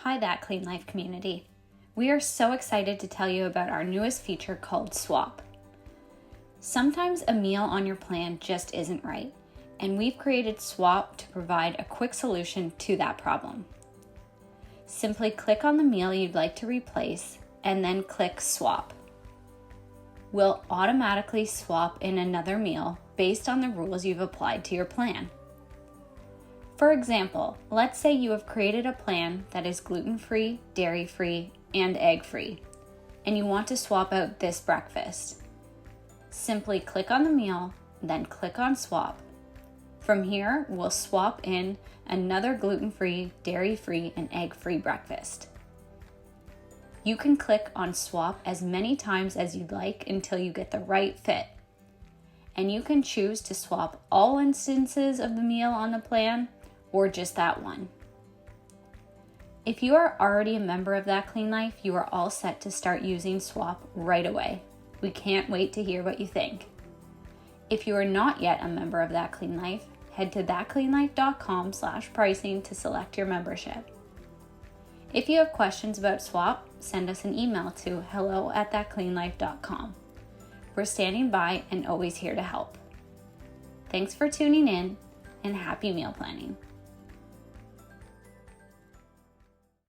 Hi, That Clean Life community. We are so excited to tell you about our newest feature called Swap. Sometimes a meal on your plan just isn't right, and we've created Swap to provide a quick solution to that problem. Simply click on the meal you'd like to replace and then click Swap. We'll automatically swap in another meal based on the rules you've applied to your plan. For example, let's say you have created a plan that is gluten-free, dairy-free, and egg-free, and you want to swap out this breakfast. Simply click on the meal, then click on Swap. From here, we'll swap in another gluten-free, dairy-free, and egg-free breakfast. You can click on Swap as many times as you'd like until you get the right fit. And you can choose to swap all instances of the meal on the plan or just that one. If you are already a member of That Clean Life, you are all set to start using Swap right away. We can't wait to hear what you think. If you are not yet a member of That Clean Life, head to thatcleanlife.com/pricing to select your membership. If you have questions about Swap, send us an email to hello@thatcleanlife.com. We're standing by and always here to help. Thanks for tuning in, and happy meal planning.